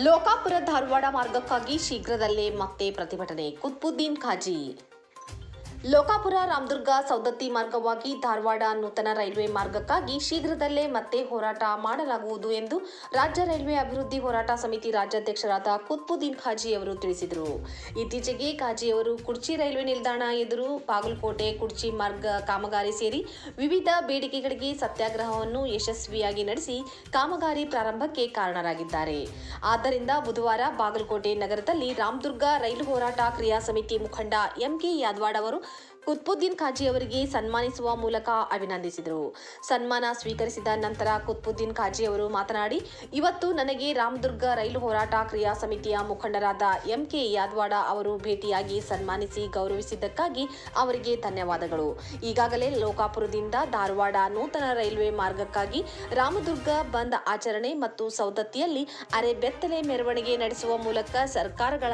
ಲೋಕಾಪುರ ಧಾರವಾಡ ಮಾರ್ಗಕ್ಕಾಗಿ ಶೀಘ್ರದಲ್ಲೇ ಮತ್ತೆ ಪ್ರತಿಭಟನೆ. ಕುತ್ಬುದ್ದೀನ್ ಖಾಜಿ. ಲೋಕಾಪುರ ರಾಮದುರ್ಗ ಸೌದತ್ತಿ ಮಾರ್ಗವಾಗಿ ಧಾರವಾಡ ನೂತನ ರೈಲ್ವೆ ಮಾರ್ಗಕ್ಕಾಗಿ ಶೀಘ್ರದಲ್ಲೇ ಮತ್ತೆ ಹೋರಾಟ ಮಾಡಲಾಗುವುದು ಎಂದು ರಾಜ್ಯ ರೈಲ್ವೆ ಅಭಿವೃದ್ಧಿ ಹೋರಾಟ ಸಮಿತಿ ರಾಜ್ಯಾಧ್ಯಕ್ಷರಾದ ಕುತ್ಬುದ್ದೀನ್ ಖಾಜಿ ಅವರು ತಿಳಿಸಿದರು. ಇತ್ತೀಚೆಗೆ ಖಾಜಿ ಅವರು ಕುಡ್ಚಿ ರೈಲ್ವೆ ನಿಲ್ದಾಣ ಎದುರು ಬಾಗಲಕೋಟೆ ಕುಡ್ಚಿ ಮಾರ್ಗ ಕಾಮಗಾರಿ ಸೇರಿ ವಿವಿಧ ಬೇಡಿಕೆಗಳಿಗೆ ಸತ್ಯಾಗ್ರಹವನ್ನು ಯಶಸ್ವಿಯಾಗಿ ನಡೆಸಿ ಕಾಮಗಾರಿ ಪ್ರಾರಂಭಕ್ಕೆ ಕಾರಣರಾಗಿದ್ದಾರೆ. ಆದ್ದರಿಂದ ಬುಧವಾರ ಬಾಗಲಕೋಟೆ ನಗರದಲ್ಲಿ ರಾಮದುರ್ಗ ರೈಲು ಹೋರಾಟ ಕ್ರಿಯಾ ಸಮಿತಿ ಮುಖಂಡ ಎಂಕೆ ಯಾದವಾಡ್ ಅವರು ಕುತ್ಬುದ್ದೀನ್ ಖಾಜಿ ಅವರಿಗೆ ಸನ್ಮಾನಿಸುವ ಮೂಲಕ ಅಭಿನಂದಿಸಿದರು. ಸನ್ಮಾನ ಸ್ವೀಕರಿಸಿದ ನಂತರ ಕುತ್ಬುದ್ದೀನ್ ಖಾಜಿ ಅವರು ಮಾತನಾಡಿ, ಇವತ್ತು ನನಗೆ ರಾಮದುರ್ಗ ರೈಲು ಹೋರಾಟ ಕ್ರಿಯಾ ಸಮಿತಿಯ ಮುಖಂಡರಾದ ಎಂಕೆ ಯಾದವಾಡ ಅವರು ಭೇಟಿಯಾಗಿ ಸನ್ಮಾನಿಸಿ ಗೌರವಿಸಿದ್ದಕ್ಕಾಗಿ ಅವರಿಗೆ ಧನ್ಯವಾದಗಳು. ಈಗಾಗಲೇ ಲೋಕಾಪುರದಿಂದ ಧಾರವಾಡ ನೂತನ ರೈಲ್ವೆ ಮಾರ್ಗಕ್ಕಾಗಿ ರಾಮದುರ್ಗ ಬಂದ್ ಆಚರಣೆ ಮತ್ತು ಸೌದತ್ತಿಯಲ್ಲಿ ಅರೆಬೆತ್ತಲೆ ಮೆರವಣಿಗೆ ನಡೆಸುವ ಮೂಲಕ ಸರ್ಕಾರಗಳ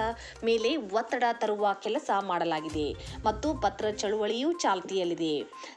ಮೇಲೆ ಒತ್ತಡ ತರುವ ಕೆಲಸ ಮಾಡಲಾಗಿದೆ ಮತ್ತು ಪತ್ರ ಚಳುವಳಿಯೂ ಚಾಲ್ತಿಯಲ್ಲಿದೆ.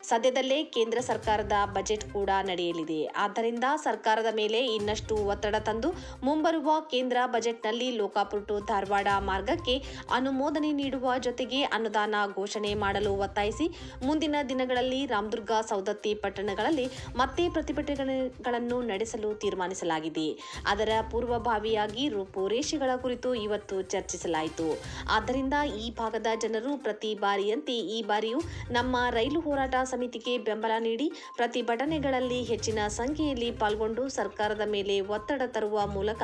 ಸದ್ಯದಲ್ಲೇ ಕೇಂದ್ರ ಸರ್ಕಾರದ ಬಜೆಟ್ ಕೂಡ ನಡೆಯಲಿದೆ. ಆದ್ದರಿಂದ ಸರ್ಕಾರದ ಮೇಲೆ ಇನ್ನಷ್ಟು ಒತ್ತಡ ತಂದು ಮುಂಬರುವ ಕೇಂದ್ರ ಬಜೆಟ್ನಲ್ಲಿ ಲೋಕಾಪುರ ಟು ಧಾರವಾಡ ಮಾರ್ಗಕ್ಕೆ ಅನುಮೋದನೆ ನೀಡುವ ಜೊತೆಗೆ ಅನುದಾನ ಘೋಷಣೆ ಮಾಡಲು ಒತ್ತಾಯಿಸಿ ಮುಂದಿನ ದಿನಗಳಲ್ಲಿ ರಾಮದುರ್ಗ ಸೌದತ್ತಿ ಪಟ್ಟಣಗಳಲ್ಲಿ ಮತ್ತೆ ಪ್ರತಿಭಟನೆಗಳನ್ನು ನಡೆಸಲು ತೀರ್ಮಾನಿಸಲಾಗಿದೆ. ಅದರ ಪೂರ್ವಭಾವಿಯಾಗಿ ರೂಪುರೇಷೆಗಳ ಕುರಿತು ಇವತ್ತು ಚರ್ಚಿಸಲಾಯಿತು. ಆದ್ದರಿಂದ ಈ ಭಾಗದ ಜನರು ಪ್ರತಿ ಬಾರಿಯಂತೆ ಈ ಬಾರಿಯೂ ನಮ್ಮ ರೈಲು ಹೋರಾಟ ಸಮಿತಿಗೆ ಬೆಂಬಲ ನೀಡಿ ಪ್ರತಿಭಟನೆಗಳಲ್ಲಿ ಹೆಚ್ಚಿನ ಸಂಖ್ಯೆಯಲ್ಲಿ ಪಾಲ್ಗೊಂಡು ಸರ್ಕಾರದ ಮೇಲೆ ಒತ್ತಡ ತರುವ ಮೂಲಕ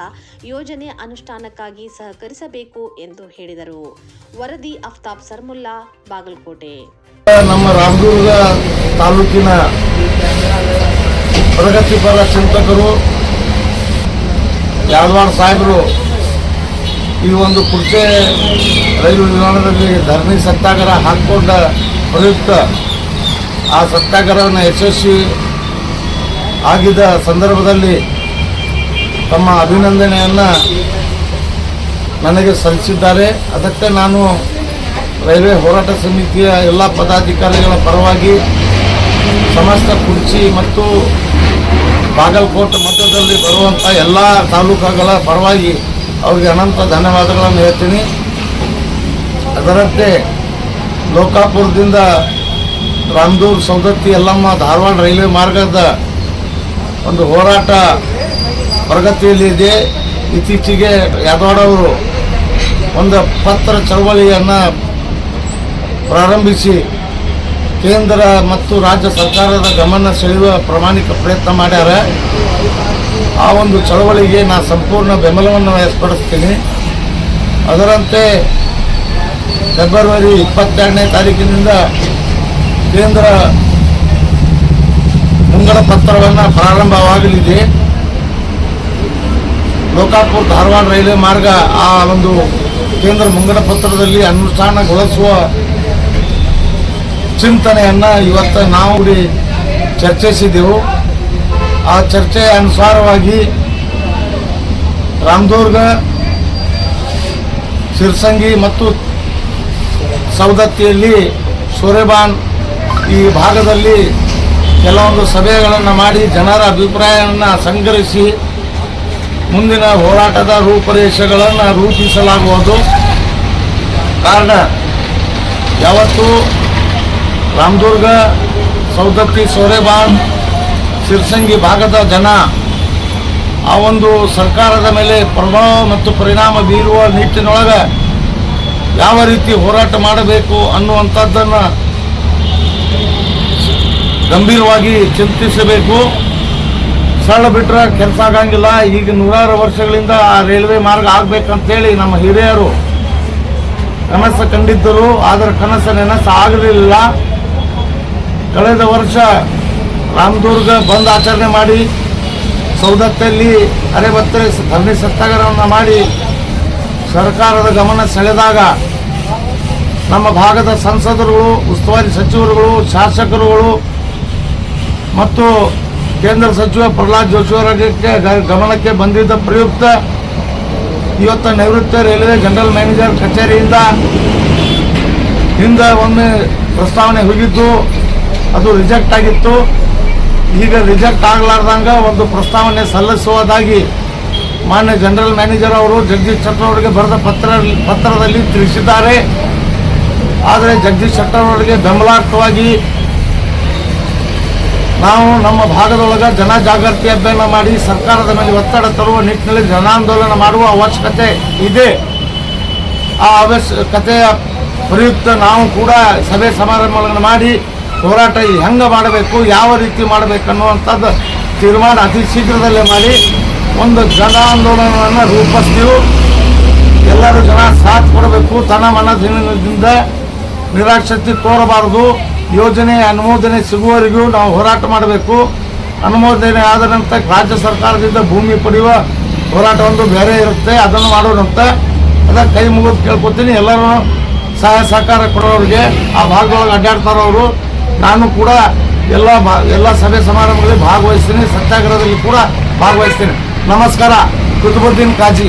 ಯೋಜನೆ ಅನುಷ್ಠಾನಕ್ಕಾಗಿ ಸಹಕರಿಸಬೇಕು ಎಂದು ಹೇಳಿದರು. ವರದಿ ಅಫ್ತಾಬ್ ಸರ್ಮುಲ್ಲಾ, ಬಾಗಲಕೋಟೆ. ನಮ್ಮ ರಾಮದುರ್ಗ ತಾಲೂಕಿನ ಪ್ರಗತಿಪರ ಚಿಂತಕರು ಯಾದವಾಡ್ ಸಾಹೇಬರು ಈ ಒಂದು ಕುಡ್ಚೆ ರೈಲು ನಿಲ್ದಾಣದಲ್ಲಿ ಧರಣಿ ಸತ್ಯಾಗ್ರಹ ಹಾಕಿಕೊಂಡ ಪ್ರಯುಕ್ತ ಆ ಸತ್ಯಾಗ್ರಹವನ್ನು ಯಶಸ್ವಿ ಆಗಿದ್ದ ಸಂದರ್ಭದಲ್ಲಿ ತಮ್ಮ ಅಭಿನಂದನೆಯನ್ನು ನನಗೆ ಸಲ್ಲಿಸಿದ್ದಾರೆ. ಅದಕ್ಕೆ ನಾನು ರೈಲ್ವೆ ಹೋರಾಟ ಸಮಿತಿಯ ಎಲ್ಲ ಪದಾಧಿಕಾರಿಗಳ ಪರವಾಗಿ ಸಮಸ್ತ ಕುಡ್ಚಿ ಮತ್ತು ಬಾಗಲಕೋಟೆ ಮಧ್ಯದಲ್ಲಿ ಬರುವಂಥ ಎಲ್ಲ ತಾಲೂಕುಗಳ ಪರವಾಗಿ ಅವರಿಗೆ ಅನಂತ ಧನ್ಯವಾದಗಳನ್ನು ಹೇಳ್ತೀನಿ. ಅದರಂತೆ ಲೋಕಾಪುರದಿಂದ ರಾಮದುರ್ಗ ಸೌದತ್ತಿ ಯಲ್ಲಮ್ಮ ಧಾರವಾಡ ರೈಲ್ವೆ ಮಾರ್ಗದ ಒಂದು ಹೋರಾಟ ಪ್ರಗತಿಯಲ್ಲಿದೆ. ಇತ್ತೀಚೆಗೆ ಯಾದವಾಡ್ ಅವರು ಒಂದು ಪತ್ರ ಚಳವಳಿಯನ್ನು ಪ್ರಾರಂಭಿಸಿ ಕೇಂದ್ರ ಮತ್ತು ರಾಜ್ಯ ಸರ್ಕಾರದ ಗಮನ ಸೆಳೆಯುವ ಪ್ರಾಮಾಣಿಕ ಪ್ರಯತ್ನ ಮಾಡ್ಯಾರ. ಆ ಒಂದು ಚಳವಳಿಗೆ ನಾನು ಸಂಪೂರ್ಣ ಬೆಂಬಲವನ್ನು ವ್ಯಕ್ತಪಡಿಸ್ತೀನಿ. ಅದರಂತೆ ಫೆಬ್ರವರಿ 22ನೇ ತಾರೀಕಿನಿಂದ ಕೇಂದ್ರ ಮುಂಗಡ ಪತ್ರವನ್ನು ಪ್ರಾರಂಭವಾಗಲಿದೆ. ಲೋಕಾಪುರ ಧಾರವಾಡ ರೈಲ್ವೆ ಮಾರ್ಗ ಆ ಒಂದು ಕೇಂದ್ರ ಮುಂಗಡ ಪತ್ರದಲ್ಲಿ ಅನುಷ್ಠಾನಗೊಳಿಸುವ ಚಿಂತನೆಯನ್ನು ಇವತ್ತು ನಾವು ಚರ್ಚಿಸಿದೆವು. ಆ ಚರ್ಚೆಯ ಅನುಸಾರವಾಗಿ ರಾಮದುರ್ಗ, ಸಿರ್ಸಂಗಿ ಮತ್ತು ಸೌದತ್ತಿಯಲ್ಲಿ ಸೂರ್ಯಬಾನ್ ಈ ಭಾಗದಲ್ಲಿ ಕೆಲವೊಂದು ಸಭೆಗಳನ್ನು ಮಾಡಿ ಜನರ ಅಭಿಪ್ರಾಯವನ್ನು ಸಂಗ್ರಹಿಸಿ ಮುಂದಿನ ಹೋರಾಟದ ರೂಪರೇಷೆಗಳನ್ನು ರೂಪಿಸಲಾಗುವುದು. ಕಾರಣ ಯಾವತ್ತು ರಾಮದುರ್ಗ, ಸೌದತ್ತಿ, ಸೂರ್ಯಬಾನ್, ಸಿರ್ಸಂಗಿ ಭಾಗದ ಜನ ಆ ಒಂದು ಸರ್ಕಾರದ ಮೇಲೆ ಪ್ರಭಾವ ಮತ್ತು ಪರಿಣಾಮ ಬೀರುವ ನಿಟ್ಟಿನೊಳಗೆ ಯಾವ ರೀತಿ ಹೋರಾಟ ಮಾಡಬೇಕು ಅನ್ನುವಂಥದ್ದನ್ನು ಗಂಭೀರವಾಗಿ ಚಿಂತಿಸಬೇಕು. ಸರಳ ಬಿಟ್ಟರೆ ಕೆಲಸ ಆಗಂಗಿಲ್ಲ. ಈಗ ನೂರಾರು ವರ್ಷಗಳಿಂದ ಆ ರೈಲ್ವೆ ಮಾರ್ಗ ಆಗಬೇಕಂತೇಳಿ ನಮ್ಮ ಹಿರಿಯರು ಕನಸು ಕಂಡಿದ್ದರು. ಆದರೆ ಕನಸು ನೆನಸು ಆಗಲಿಲ್ಲ. ಕಳೆದ ವರ್ಷ ರಾಮದುರ್ಗ ಬಂದ್ ಆಚರಣೆ ಮಾಡಿ ಸೌದತ್ತಿಯಲ್ಲಿ ಅರೆಬೆತ್ತಲೆ ಧರಣಿ ಸತ್ಯಾಗ್ರಹವನ್ನು ಮಾಡಿ ಸರ್ಕಾರದ ಗಮನ ಸೆಳೆದಾಗ ನಮ್ಮ ಭಾಗದ ಸಂಸದರುಗಳು, ಉಸ್ತುವಾರಿ ಸಚಿವರುಗಳು, ಶಾಸಕರುಗಳು ಮತ್ತು ಕೇಂದ್ರ ಸಚಿವ ಪ್ರಹ್ಲಾದ್ ಜೋಶಿಯವರಿಗೆ ಗಮನಕ್ಕೆ ಬಂದಿದ್ದ ಪ್ರಯುಕ್ತ ಇವತ್ತು ನಿವೃತ್ತ ರೈಲ್ವೆ ಜನರಲ್ ಮ್ಯಾನೇಜರ್ ಕಚೇರಿಯಿಂದ ಹಿಂದೆ ಒಮ್ಮೆ ಪ್ರಸ್ತಾವನೆ ಹೋಗಿದ್ದು, ಅದು ರಿಜೆಕ್ಟ್ ಆಗಿತ್ತು. ಈಗ ರಿಜೆಕ್ಟ್ ಆಗಲಾರ್ದಂಗೆ ಒಂದು ಪ್ರಸ್ತಾವನೆ ಸಲ್ಲಿಸುವುದಾಗಿ ಮಾನ್ಯ ಜನರಲ್ ಮ್ಯಾನೇಜರ್ ಅವರು ಜಗದೀಶ್ ಶೆಟ್ಟರ್ ಅವರಿಗೆ ಬರೆದ ಪತ್ರದಲ್ಲಿ ತಿಳಿಸಿದ್ದಾರೆ. ಆದರೆ ಜಗದೀಶ್ ಶೆಟ್ಟರ್ ಅವರಿಗೆ ಬೆಂಬಲಾರ್ಥವಾಗಿ ನಾವು ನಮ್ಮ ಭಾಗದೊಳಗೆ ಜನ ಜಾಗೃತಿ ಅಭಿಯಾನ ಮಾಡಿ ಸರ್ಕಾರದ ಮೇಲೆ ಒತ್ತಡ ತರುವ ನಿಟ್ಟಿನಲ್ಲಿ ಜನಾಂದೋಲನ ಮಾಡುವ ಅವಶ್ಯಕತೆ ಇದೆ. ಆ ಅವಶ್ಯಕತೆಯ ಪ್ರಯುಕ್ತ ನಾವು ಕೂಡ ಸಭೆ ಸಮಾರಂಭಗಳನ್ನು ಮಾಡಿ ಹೋರಾಟ ಹೆಂಗೆ ಮಾಡಬೇಕು, ಯಾವ ರೀತಿ ಮಾಡಬೇಕು ಅನ್ನುವಂಥದ್ದು ತೀರ್ಮಾನ ಅತಿ ಶೀಘ್ರದಲ್ಲೇ ಮಾಡಿ ಒಂದು ಜನಾಂದೋಲನವನ್ನು ರೂಪಿಸ್ತೀವಿ. ಎಲ್ಲರೂ ಜನ ಸಾಥ್ ಕೊಡಬೇಕು. ತನ್ನ ಮನದಿಂದ ನಿರಾಸಕ್ತಿ ತೋರಬಾರದು. ಯೋಜನೆ ಅನುಮೋದನೆ ಸಿಗುವವರೆಗೂ ನಾವು ಹೋರಾಟ ಮಾಡಬೇಕು. ಅನುಮೋದನೆ ಆದ ನಂತರ ರಾಜ್ಯ ಸರ್ಕಾರದಿಂದ ಭೂಮಿ ಪಡೆಯುವ ಹೋರಾಟ ಒಂದು ಬೇರೆ ಇರುತ್ತೆ, ಅದನ್ನು ಮಾಡೋಣಂತ ಅದಕ್ಕೆ ಕೈ ಮುಗಿದು ಕೇಳ್ಕೊತೀನಿ. ಎಲ್ಲರೂ ಸಹಾಯ ಸಹಕಾರ ಕೊಡೋರಿಗೆ, ಆ ಭಾಗದೊಳಗೆ ಅಡ್ಡಾಡ್ತಾರವರು, ನಾನು ಕೂಡ ಎಲ್ಲ ಸಭೆ ಸಮಾರಂಭಗಳಲ್ಲಿ ಭಾಗವಹಿಸ್ತೀನಿ, ಸತ್ಯಾಗ್ರಹದಲ್ಲಿ ಕೂಡ ಭಾಗವಹಿಸ್ತೀನಿ. ನಮಸ್ಕಾರ. ಕುತುಬುದ್ದೀನ್ ಕಾಜಿ.